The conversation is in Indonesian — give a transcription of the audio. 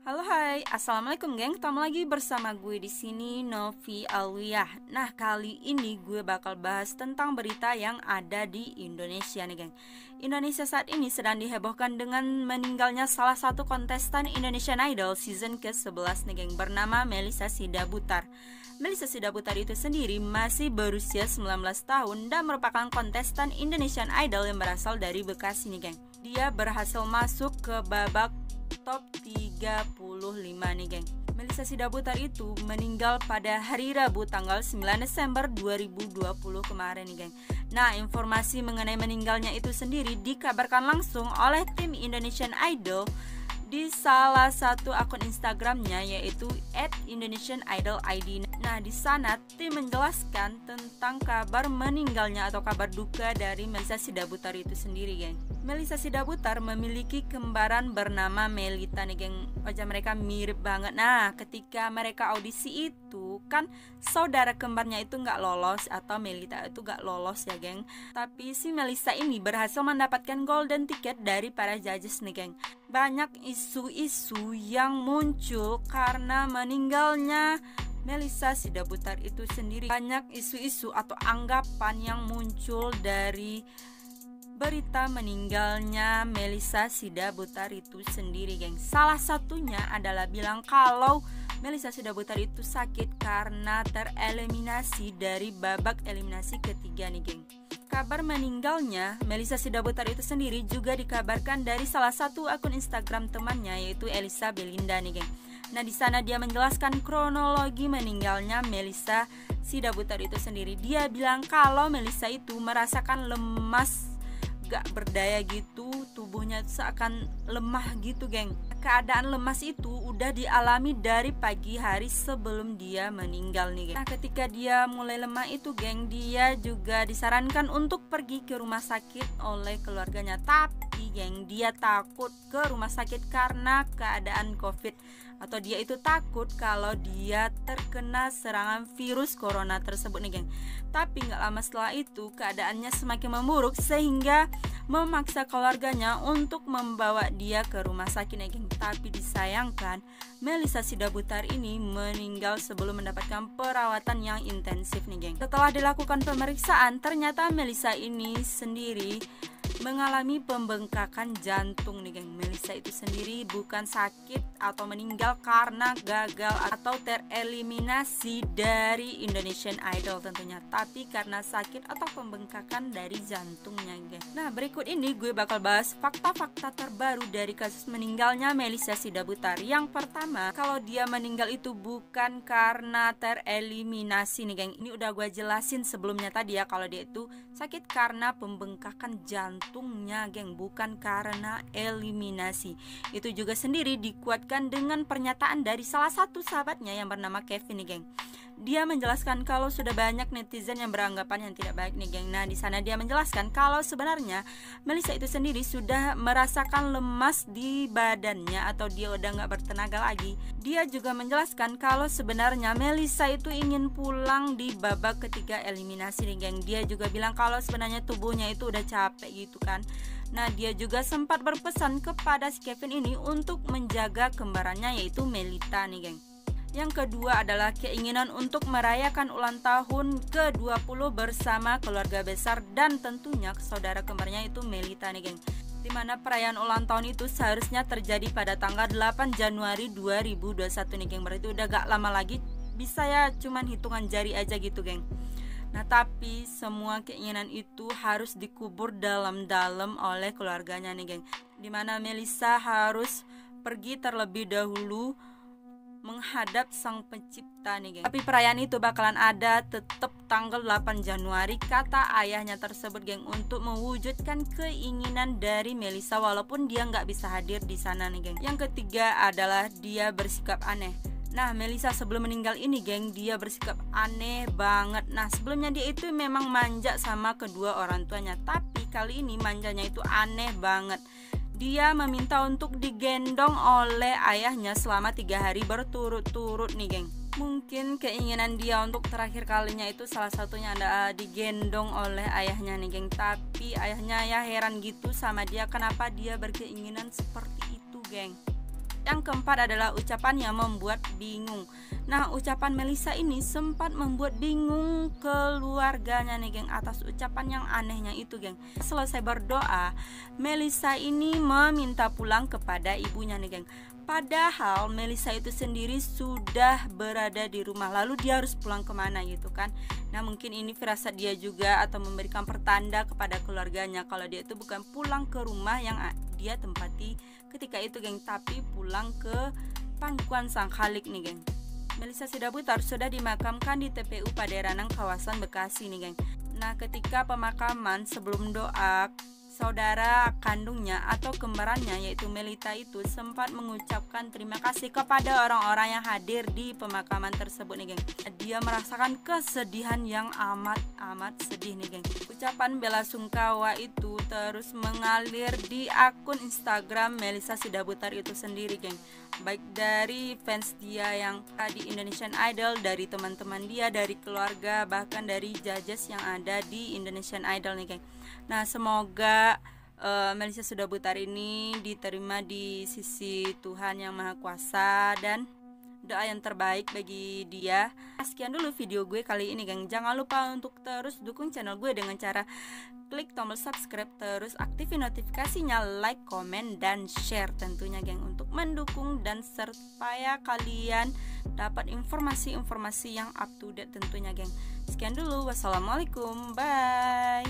Halo hai, assalamualaikum geng. Ketemu lagi bersama gue di sini Novi Alwiyah. Nah kali ini gue bakal bahas tentang berita yang ada di Indonesia nih geng. Indonesia saat ini sedang dihebohkan dengan meninggalnya salah satu kontestan Indonesian Idol season ke-11 nih geng, bernama Melissa Sidabutar. Melissa Sidabutar itu sendiri masih berusia 19 tahun dan merupakan kontestan Indonesian Idol yang berasal dari Bekasi nih geng. Dia berhasil masuk ke babak top 35 nih geng. Melissa Sidabutar itu meninggal pada hari Rabu tanggal 9 Desember 2020 kemarin nih geng. Nah, informasi mengenai meninggalnya itu sendiri dikabarkan langsung oleh tim Indonesian Idol di salah satu akun Instagramnya, yaitu @indonesianidolid. Nah, di sana tim menjelaskan tentang kabar meninggalnya atau kabar duka dari Melissa Sidabutar itu sendiri, geng. Melissa Sidabutar memiliki kembaran bernama Melita nih, geng. Wajah mereka mirip banget. Nah, ketika mereka audisi itu kan saudara kembarnya itu nggak lolos atau Melita itu nggak lolos ya, geng. Tapi si Melissa ini berhasil mendapatkan golden ticket dari para judges nih, geng. Banyak isu-isu yang muncul karena meninggalnya Melissa Sidabutar itu sendiri. Banyak isu-isu atau anggapan yang muncul dari berita meninggalnya Melissa Sidabutar itu sendiri, geng. Salah satunya adalah bilang kalau Melissa Sidabutar itu sakit karena tereliminasi dari babak eliminasi ketiga nih, geng. Kabar meninggalnya Melissa Sidabutar itu sendiri juga dikabarkan dari salah satu akun Instagram temannya, yaitu Elisa Belinda nih, geng. Nah, di sana dia menjelaskan kronologi meninggalnya Melissa Sidabutar itu sendiri. Dia bilang kalau Melissa itu merasakan lemas, gak berdaya gitu, tubuhnya seakan lemah gitu, geng. Keadaan lemas itu udah dialami dari pagi hari sebelum dia meninggal nih, geng. Nah, ketika dia mulai lemah itu, geng, dia juga disarankan untuk pergi ke rumah sakit oleh keluarganya. Tapi, geng, dia takut ke rumah sakit karena keadaan COVID, atau dia itu takut kalau dia terkena serangan virus corona tersebut nih, geng. Tapi gak lama setelah itu keadaannya semakin memburuk sehingga memaksa keluarganya untuk membawa dia ke rumah sakit nih, geng. Tapi disayangkan Melissa Sidabutar ini meninggal sebelum mendapatkan perawatan yang intensif nih, geng. Setelah dilakukan pemeriksaan, ternyata Melissa ini sendiri mengalami pembengkakan jantung nih, geng. Melissa itu sendiri bukan sakit atau meninggal karena gagal atau tereliminasi dari Indonesian Idol tentunya, tapi karena sakit atau pembengkakan dari jantungnya, geng. Nah, berikut ini gue bakal bahas fakta-fakta terbaru dari kasus meninggalnya Melissa Sidabutar. Yang pertama, kalau dia meninggal itu bukan karena tereliminasi nih, geng. Ini udah gue jelasin sebelumnya tadi ya, kalau dia itu sakit karena pembengkakan jantungnya, geng, bukan karena eliminasi. Itu juga sendiri dikuatkan dengan pernyataan dari salah satu sahabatnya yang bernama Kevin nih, geng. Dia menjelaskan kalau sudah banyak netizen yang beranggapan yang tidak baik nih, geng. Nah, di sana dia menjelaskan kalau sebenarnya Melissa itu sendiri sudah merasakan lemas di badannya atau dia udah nggak bertenaga lagi. Dia juga menjelaskan kalau sebenarnya Melissa itu ingin pulang di babak ketiga eliminasi nih, geng. Dia juga bilang kalau sebenarnya tubuhnya itu udah capek gitu kan. Nah, dia juga sempat berpesan kepada si Kevin ini untuk menjaga kembarannya, yaitu Melita nih, geng. Yang kedua adalah keinginan untuk merayakan ulang tahun ke-20 bersama keluarga besar dan tentunya saudara kembarnya itu Melita nih, geng. Dimana perayaan ulang tahun itu seharusnya terjadi pada tanggal 8 Januari 2021 nih, geng. Berarti udah gak lama lagi, bisa ya cuman hitungan jari aja gitu, geng. Nah, tapi semua keinginan itu harus dikubur dalam-dalam oleh keluarganya nih, geng. Dimana Melissa harus pergi terlebih dahulu menghadap sang pencipta nih, geng. Tapi perayaan itu bakalan ada tetap tanggal 8 Januari kata ayahnya tersebut, geng, untuk mewujudkan keinginan dari Melissa walaupun dia nggak bisa hadir di sana nih, geng. Yang ketiga adalah dia bersikap aneh. Nah, Melissa sebelum meninggal ini, geng, dia bersikap aneh banget. Nah, sebelumnya dia itu memang manja sama kedua orang tuanya, tapi kali ini manjanya itu aneh banget. Dia meminta untuk digendong oleh ayahnya selama 3 hari berturut-turut nih, geng. Mungkin keinginan dia untuk terakhir kalinya itu salah satunya adalah digendong oleh ayahnya nih, geng. Tapi ayahnya ya heran gitu sama dia, kenapa dia berkeinginan seperti itu, geng. Yang keempat adalah ucapan yang membuat bingung. Nah, ucapan Melisa ini sempat membuat bingung keluarganya nih, geng, atas ucapan yang anehnya itu, geng. Selesai berdoa, Melisa ini meminta pulang kepada ibunya nih, geng. Padahal Melisa itu sendiri sudah berada di rumah, lalu dia harus pulang kemana gitu kan. Nah, mungkin ini firasat dia juga, atau memberikan pertanda kepada keluarganya kalau dia itu bukan pulang ke rumah yang dia tempati ketika itu, geng, tapi pulang ke pangkuan Sang Khalik nih, geng. Melisa Sidabutar sudah dimakamkan di TPU Paderanang, kawasan Bekasi nih, geng. Nah, ketika pemakaman, sebelum doa, saudara kandungnya atau kembarannya yaitu Melita itu sempat mengucapkan terima kasih kepada orang-orang yang hadir di pemakaman tersebut nih, geng. Dia merasakan kesedihan yang amat sedih nih, geng. Ucapan bela sungkawa itu terus mengalir di akun Instagram Melisa Sidabutar itu sendiri, geng. Baik dari fans dia yang di Indonesian Idol, dari teman-teman dia, dari keluarga, bahkan dari judges yang ada di Indonesian Idol nih, geng. Nah, semoga Melisa Sidabutar ini diterima di sisi Tuhan Yang Maha Kuasa, dan doa yang terbaik bagi dia. Sekian dulu video gue kali ini, geng. Jangan lupa untuk terus dukung channel gue dengan cara klik tombol subscribe, terus aktifin notifikasinya, like, komen, dan share tentunya, geng, untuk mendukung dan supaya kalian dapat informasi-informasi yang up to date tentunya, geng. Sekian dulu, wassalamualaikum, bye.